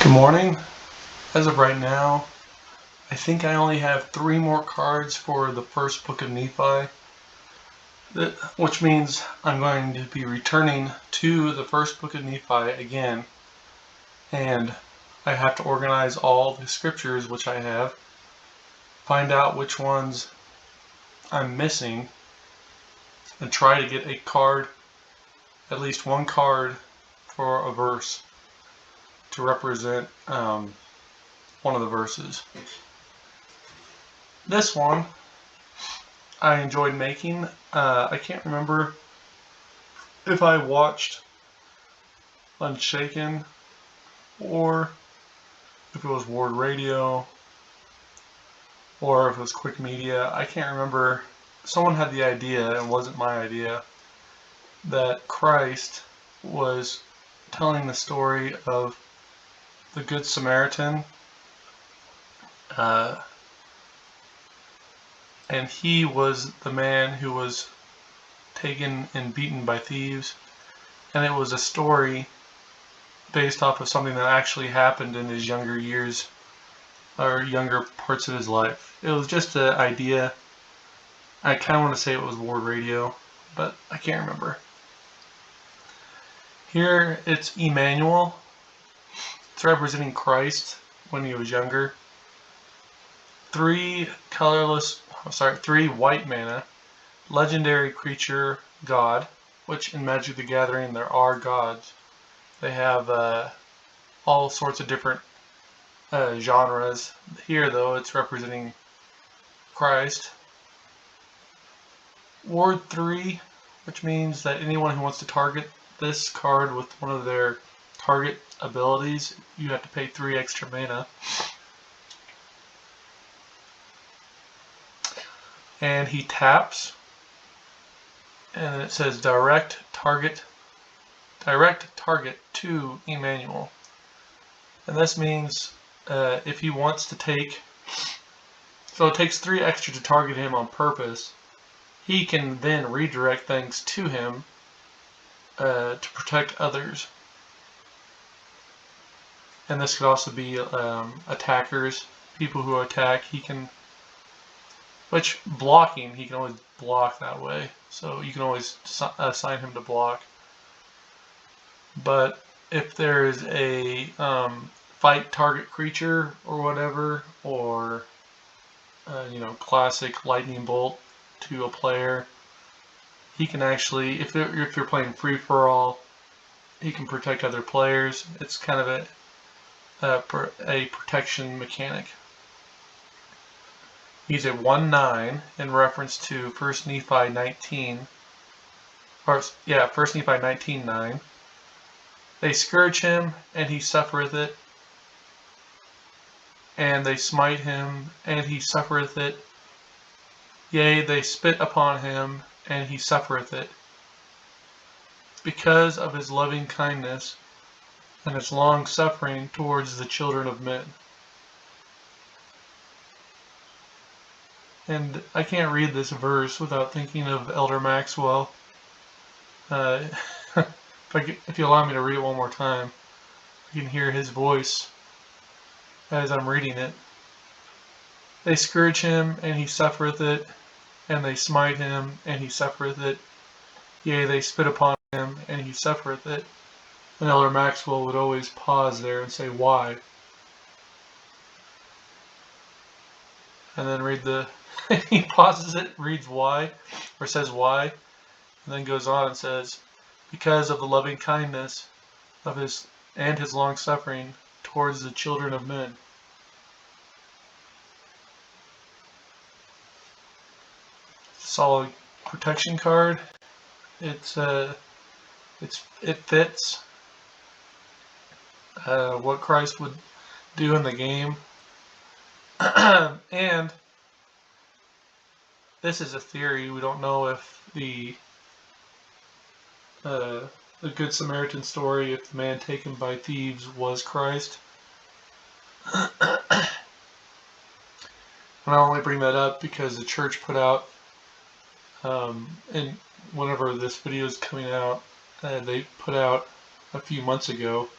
Good morning. As of right now, I think I only have 3 more cards for the first book of Nephi, which means I'm going to be returning to the first book of Nephi again, and I have to organize all the scriptures which I have, find out which ones I'm missing, and try to get a card, at least one card for a verse to represent one of the verses. This one I enjoyed making. I can't remember if I watched Unshaken or if it was Ward Radio or if it was Quick Media. I can't remember. Someone had the idea, and it wasn't my idea, that Christ was telling the story of the Good Samaritan, and he was the man who was taken and beaten by thieves, and it was a story based off of something that actually happened in his younger years or younger parts of his life. It was just an idea. I kind of want to say it was Ward Radio, but I can't remember. Here it's Emmanuel. It's representing Christ when he was younger. 3 white mana, legendary creature god, which in Magic the Gathering there are gods. They have all sorts of different genres. Here though it's representing Christ. Ward 3, which means that anyone who wants to target this card with one of their target abilities, you have to pay 3 extra mana. And he taps, and it says direct target to Emmanuel. And this means if he wants to take, so it takes 3 extra to target him on purpose, he can then redirect things to him to protect others. And this could also be attackers, people who attack. He can, which blocking, he can always block that way. So you can always assign him to block. But if there is a fight target creature or whatever, or classic lightning bolt to a player, he can actually, if you're playing free for all, he can protect other players. It's kind of a protection mechanic. He's a 1/9 in reference to 1 Nephi 19. 1 Nephi 19:9. They scourge him, and he suffereth it. And they smite him, and he suffereth it. Yea, they spit upon him, and he suffereth it. Because of his loving kindness and his long suffering towards the children of men. And I can't read this verse without thinking of Elder Maxwell. If you allow me to read it one more time, you can hear his voice as I'm reading it. They scourge him, and he suffereth it, and they smite him, and he suffereth it. Yea, they spit upon him, and he suffereth it. And Elder Maxwell would always pause there and say, why? And then read he pauses it, reads why, or says why, and then goes on and says, because of the loving kindness of his long suffering towards the children of men. Solid protection card. It fits what Christ would do in the game. And this is a theory. We don't know if the Good Samaritan story, if the man taken by thieves was Christ. And I only bring that up because the church put out, and whenever this video is coming out, they put out a few months ago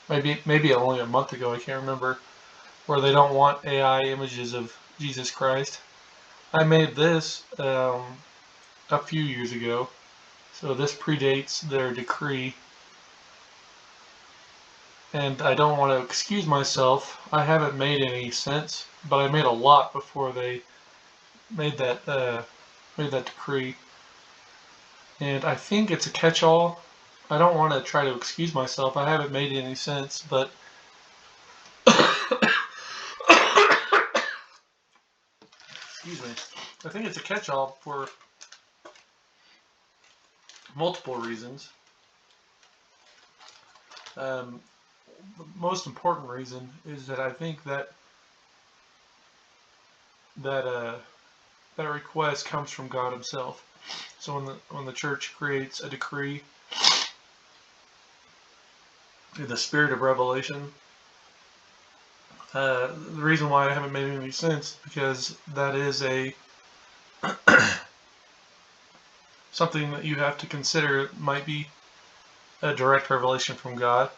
maybe only a month ago, I can't remember, where they don't want AI images of Jesus Christ. I made this a few years ago, so this predates their decree. And I don't want to excuse myself. I haven't made any since, but I made a lot before they made that decree. And I think it's a catch-all. I don't want to try to excuse myself. I haven't made any since, but excuse me. I think it's a catch-all for multiple reasons. The most important reason is that I think that request comes from God Himself. So when the church creates a decree in the spirit of revelation, the reason why I haven't made any sense is because that is something that you have to consider might be a direct revelation from God.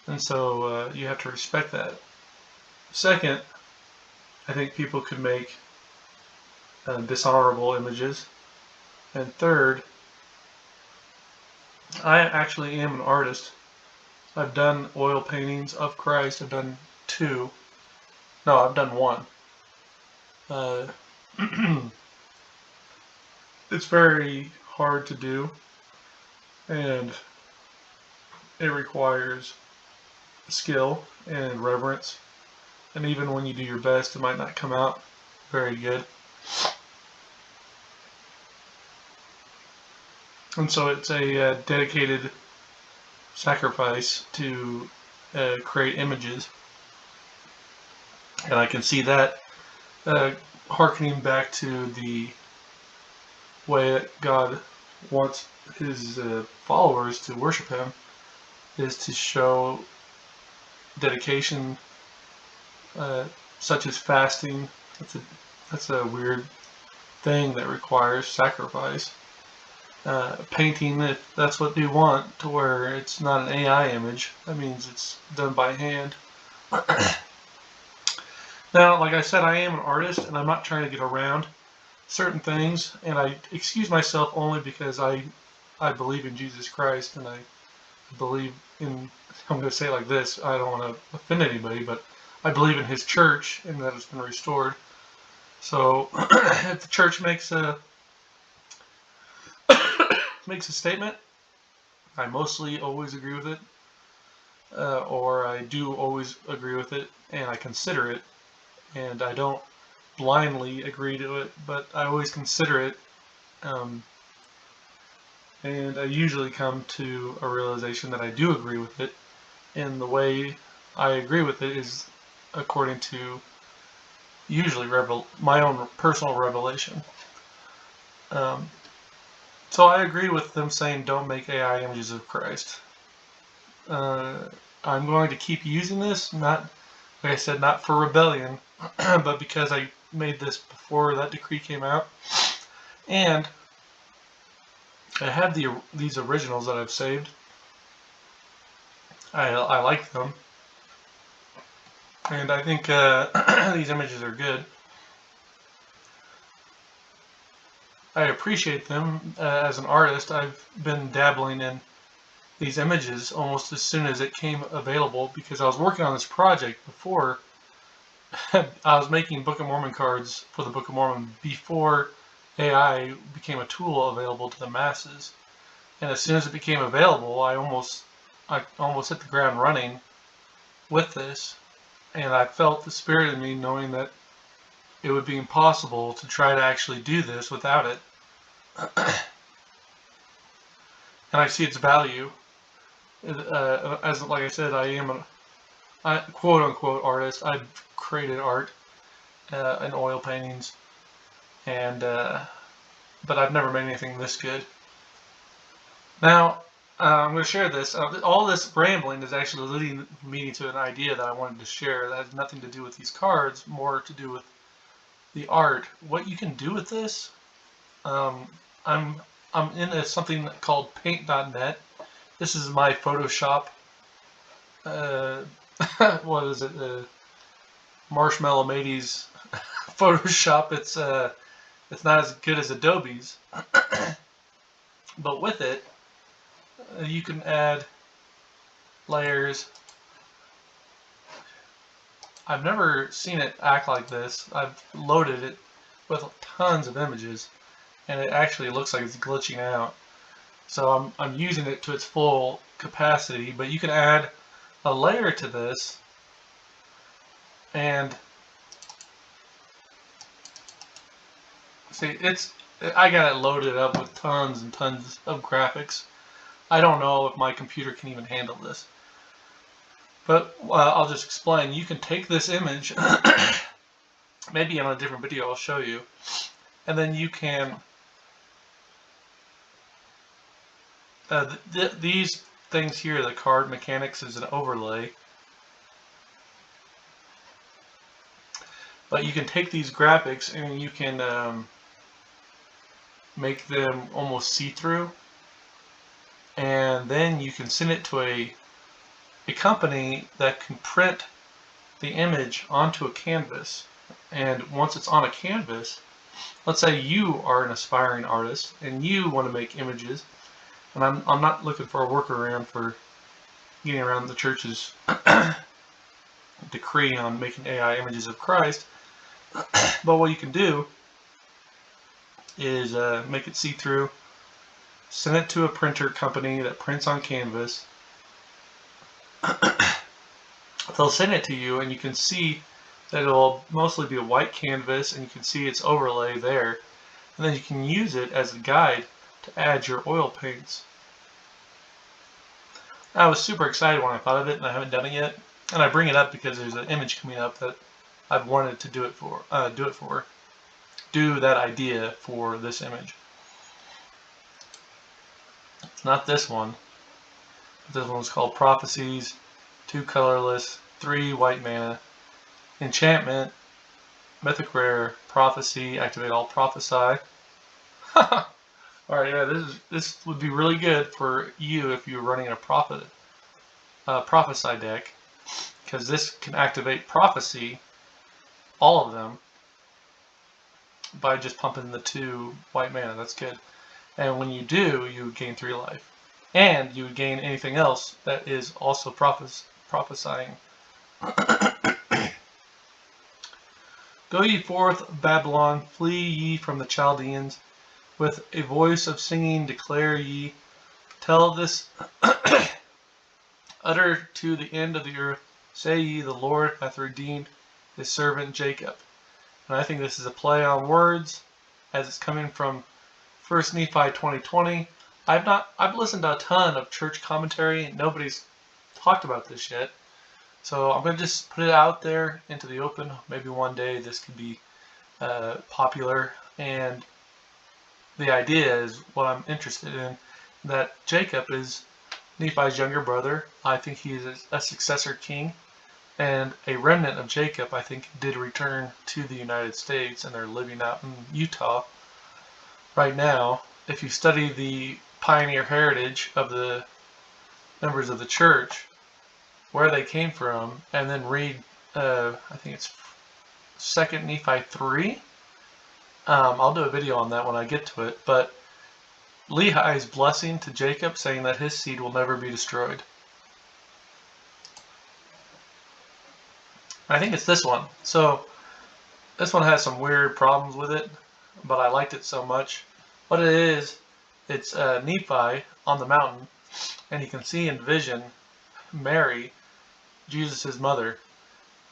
And so you have to respect that. Second, I think people could make dishonorable images. And third, I actually am an artist. I've done oil paintings of Christ. I've done 2. No, I've done 1. It's very hard to do, and it requires skill and reverence. And even when you do your best, it might not come out very good. And so it's a dedicated sacrifice to create images. And I can see that hearkening back to the way that God wants His followers to worship Him is to show dedication, such as fasting. That's a weird thing that requires sacrifice. Painting, if that's what you want, to where it's not an AI image, that means it's done by hand. Now, like I said, I am an artist, and I'm not trying to get around certain things, and I excuse myself only because I believe in Jesus Christ, and I believe in, I'm going to say it like this, I don't want to offend anybody, but I believe in His church, and that it's been restored. So, if the church makes a statement, I mostly always agree with it, or I do always agree with it, and I consider it, and I don't blindly agree to it, but I always consider it, and I usually come to a realization that I do agree with it, and the way I agree with it is according to usually my own personal revelation. So I agree with them saying don't make AI images of Christ. I'm going to keep using this, not, like I said, not for rebellion, but because I made this before that decree came out. And I have these originals that I've saved. I like them. And I think these images are good. I appreciate them. As an artist, I've been dabbling in these images almost as soon as it came available, because I was working on this project before. I was making Book of Mormon cards for the Book of Mormon before AI became a tool available to the masses. And as soon as it became available, I almost hit the ground running with this. And I felt the spirit in me knowing that it would be impossible to try to actually do this without it. And I see its value. As like I said, I am a quote-unquote artist. I've created art and oil paintings, and but I've never made anything this good. Now, I'm going to share this. All this rambling is actually leading me to an idea that I wanted to share that has nothing to do with these cards, more to do with the art. What you can do with this, I'm I'm in something called paint.net. This is my Photoshop. What is it? Marshmallow Matey's Photoshop. It's not as good as Adobe's, but with it, you can add layers. I've never seen it act like this. I've loaded it with tons of images, and it actually looks like it's glitching out. So I'm using it to its full capacity, but you can add a layer to this, and see, I got it loaded up with tons and tons of graphics. I don't know if my computer can even handle this. But I'll just explain. You can take this image, maybe on a different video I'll show you, and then you can, these things here, the card mechanics is an overlay. But you can take these graphics and you can make them almost see-through, and then you can send it to a company that can print the image onto a canvas. And once it's on a canvas, let's say you are an aspiring artist and you want to make images, and I'm not looking for a workaround for getting around the church's decree on making AI images of Christ, but what you can do is make it see-through, send it to a printer company that prints on canvas. They'll send it to you, and you can see that it'll mostly be a white canvas, and you can see its overlay there. And then you can use it as a guide to add your oil paints. I was super excited when I thought of it, and I haven't done it yet. And I bring it up because there's an image coming up that I've wanted to do that idea for this image. It's not this one. This one's called Prophecies, 2 colorless, 3 white mana, enchantment, mythic rare, prophecy, activate all prophesy. Alright, yeah, this would be really good for you if you're running a prophesy deck, because this can activate prophecy, all of them, by just pumping the 2 white mana. That's good. And when you do, you would gain 3 life. And you would gain anything else that is also prophesying. Go ye forth, Babylon, flee ye from the Chaldeans. With a voice of singing declare ye, tell this, utter to the end of the earth, say ye, the Lord hath redeemed his servant Jacob. And I think this is a play on words, as it's coming from 1 Nephi 20:20. I've listened to a ton of church commentary, and nobody's talked about this yet. So I'm going to just put it out there into the open. Maybe one day this could be popular. And the idea is what I'm interested in, that Jacob is Nephi's younger brother. I think he is a successor king. And a remnant of Jacob, I think, did return to the United States, and they're living out in Utah right now. If you study the pioneer heritage of the members of the church, where they came from, and then read, I think it's 2 Nephi 3. I'll do a video on that when I get to it, but Lehi's blessing to Jacob, saying that his seed will never be destroyed. I think it's this one. So this one has some weird problems with it, but I liked it so much. What it is, it's Nephi on the mountain, and you can see in vision Mary, Jesus' mother.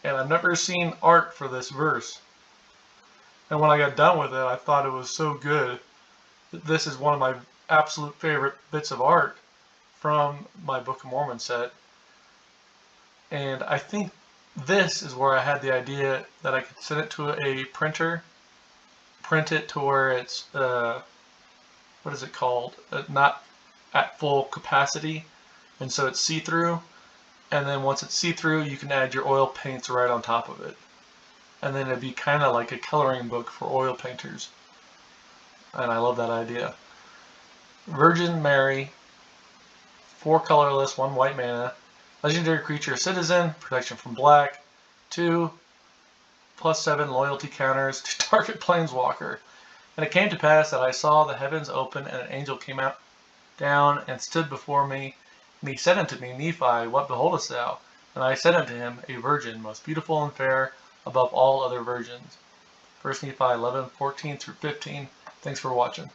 And I've never seen art for this verse. And when I got done with it, I thought it was so good. This is one of my absolute favorite bits of art from my Book of Mormon set. And I think this is where I had the idea that I could send it to a printer, print it to where it's, what is it called? Not at full capacity. And so it's see-through. And then once it's see-through, you can add your oil paints right on top of it. And then it'd be kind of like a coloring book for oil painters. And I love that idea. Virgin Mary, 4 colorless, 1 white mana. Legendary creature, citizen, protection from black. 2, +7 loyalty counters to target planeswalker. And it came to pass that I saw the heavens open, and an angel came out down and stood before me. And he said unto me, Nephi, what beholdest thou? And I said unto him, a virgin, most beautiful and fair above all other virgins. 1 Nephi 11:14-15. Thanks for watching.